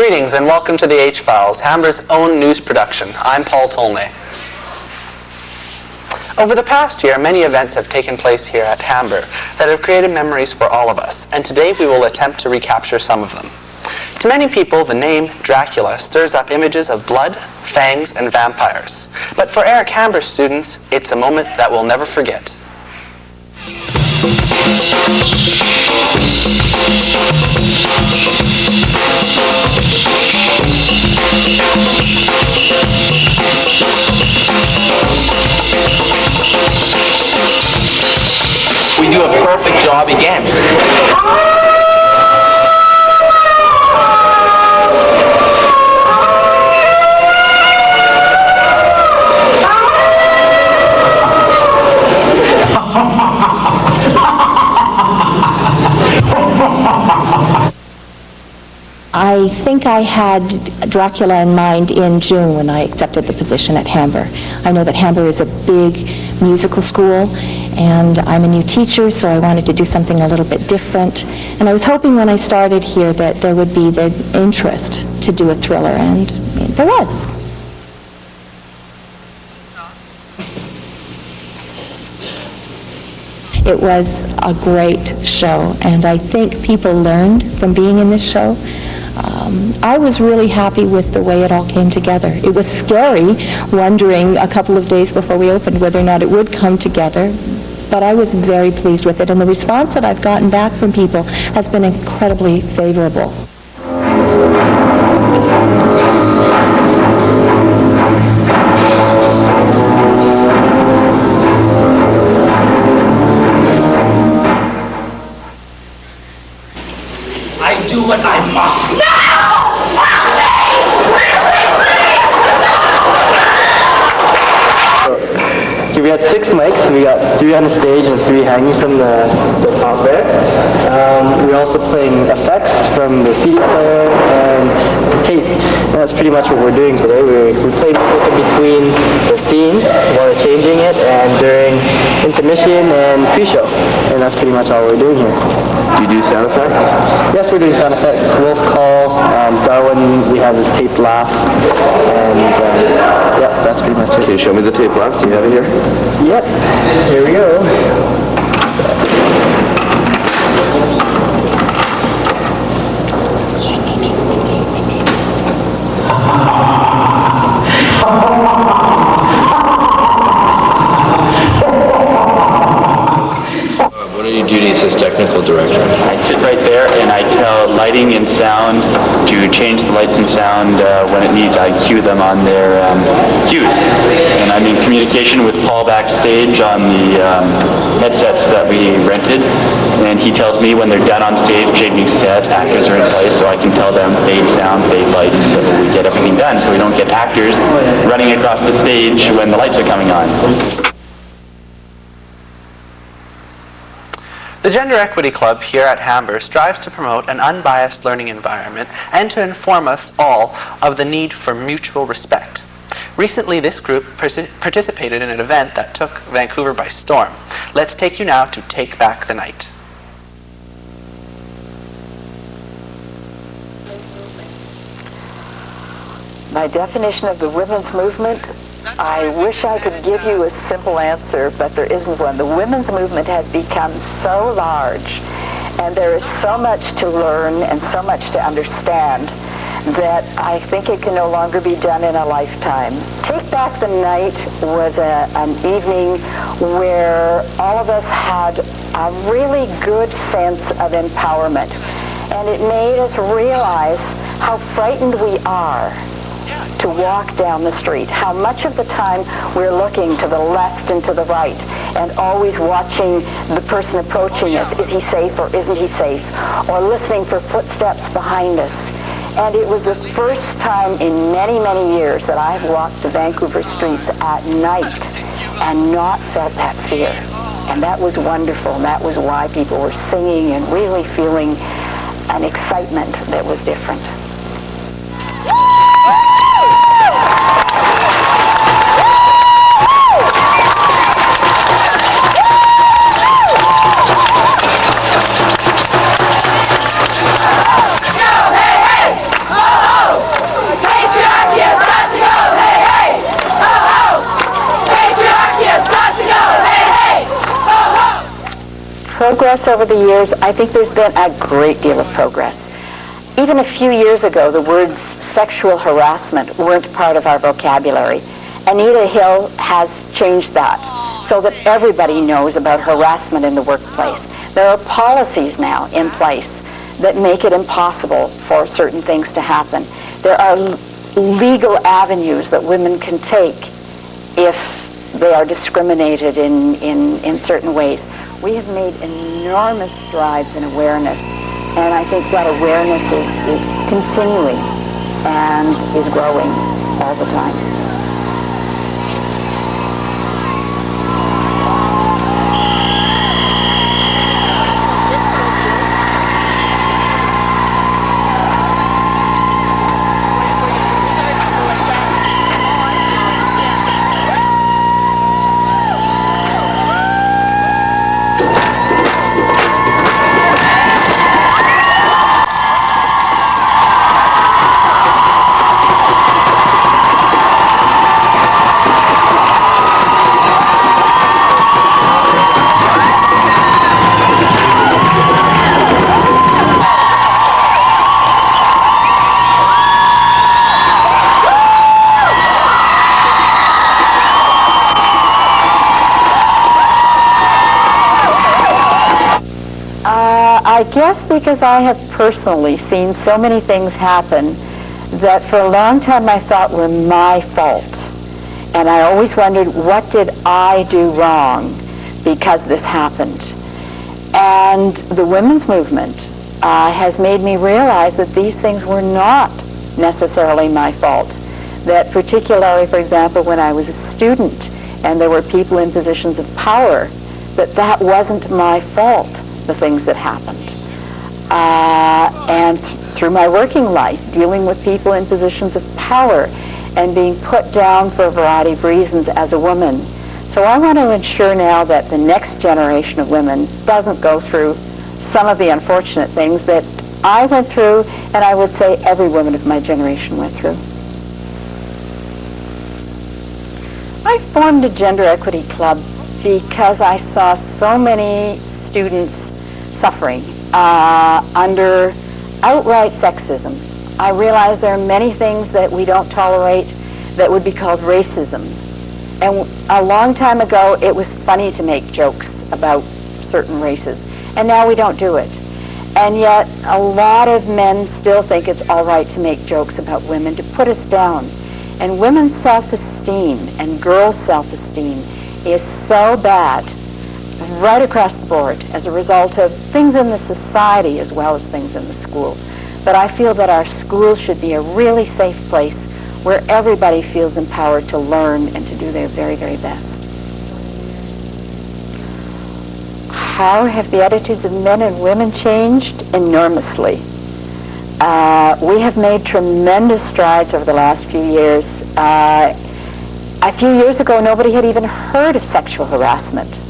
Greetings and welcome to the H-Files, Hambur's own news production. I'm Paul Tolnay. Over the past year, many events have taken place here at Hamber that have created memories for all of us, and today we will attempt to recapture some of them. To many people, the name Dracula stirs up images of blood, fangs, and vampires. But for Eric Hamber students, it's a moment that we'll never forget. We do a perfect job again. I think I had Dracula in mind in June when I accepted the position at Hamber. I know that Hamber is a big musical school, and I'm a new teacher, so I wanted to do something a little bit different. And I was hoping when I started here that there would be the interest to do a thriller, and there was. It was a great show, and I think people learned from being in this show. I was really happy with the way it all came together. It was scary, wondering a couple of days before we opened whether or not it would come together, but I was very pleased with it, and the response that I've gotten back from people has been incredibly favorable. I do what I must now! We had 6 mics. We got 3 on the stage and 3 hanging from the top there. We're also playing effects from the CD player and the tape. And that's pretty much what we're doing today. We play music in between the scenes while they're changing it and during intermission and pre-show. And that's pretty much all we're doing here. Do you do sound effects? Yes, we're doing sound effects. Wolf Call, Darwin, we have his taped laugh, and yeah, that's pretty much it. Can you show me the tape laugh? Do you have it here? Yep, here we go. What are your duties as technical director? I sit right there and I tell lighting and sound to change the lights and sound when it needs. I cue them on their cues. And I'm in communication with Paul backstage on the headsets that we rented. And he tells me when they're done on stage, changing sets, actors are in place, so I can tell them fade sound, fade lights, so we get everything done, so we don't get actors running across the stage when the lights are coming on. The Gender Equity Club here at Hamber strives to promote an unbiased learning environment and to inform us all of the need for mutual respect. Recently, this group participated in an event that took Vancouver by storm. Let's take you now to Take Back the Night. My definition of the women's movement, I wish I could give you a simple answer, but there isn't one. The women's movement has become so large, and there is so much to learn and so much to understand that I think it can no longer be done in a lifetime. Take Back the Night was an evening where all of us had a really good sense of empowerment, and it made us realize how frightened we are to walk down the street, how much of the time we're looking to the left and to the right and always watching the person approaching us. Is he safe or isn't he safe? Or listening for footsteps behind us. And it was the first time in many, many years that I've walked the Vancouver streets at night and not felt that fear. And that was wonderful. And that was why people were singing and really feeling an excitement that was different. progress over the years? I think there's been a great deal of progress. Even a few years ago, the words sexual harassment weren't part of our vocabulary. Anita Hill has changed that so that everybody knows about harassment in the workplace. There are policies now in place that make it impossible for certain things to happen. There are legal avenues that women can take if they are discriminated in certain ways. We have made enormous strides in awareness, and I think that awareness is continuing and is growing all the time. I guess because I have personally seen so many things happen that for a long time I thought were my fault. And I always wondered, what did I do wrong because this happened? And the women's movement has made me realize that these things were not necessarily my fault. That particularly, for example, when I was a student and there were people in positions of power, that wasn't my fault, the things that happened. And through my working life, dealing with people in positions of power and being put down for a variety of reasons as a woman. So I want to ensure now that the next generation of women doesn't go through some of the unfortunate things that I went through, and I would say every woman of my generation went through. I formed a gender equity club because I saw so many students suffering under outright sexism. I realized there are many things that we don't tolerate that would be called racism. And a long time ago, it was funny to make jokes about certain races. And now we don't do it. And yet, a lot of men still think it's all right to make jokes about women, to put us down. And women's self-esteem and girls' self-esteem is so bad right across the board as a result of things in the society as well as things in the school. But I feel that our schools should be a really safe place where everybody feels empowered to learn and to do their very, very best. How have the attitudes of men and women changed? Enormously. We have made tremendous strides over the last few years. A few years ago, nobody had even heard of sexual harassment.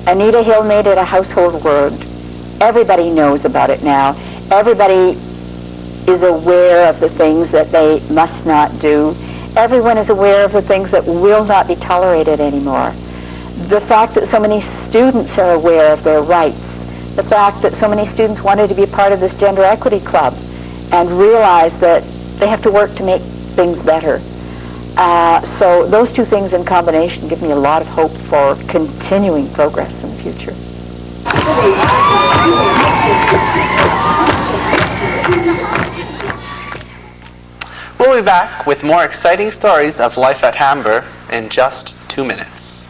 Anita Hill made it a household word. Everybody knows about it now. Everybody is aware of the things that they must not do. Everyone is aware of the things that will not be tolerated anymore. The fact that so many students are aware of their rights. The fact that so many students wanted to be part of this gender equity club and realize that they have to work to make things better. So those two things in combination give me a lot of hope for continuing progress in the future. We'll be back with more exciting stories of life at Hamber in just 2 minutes.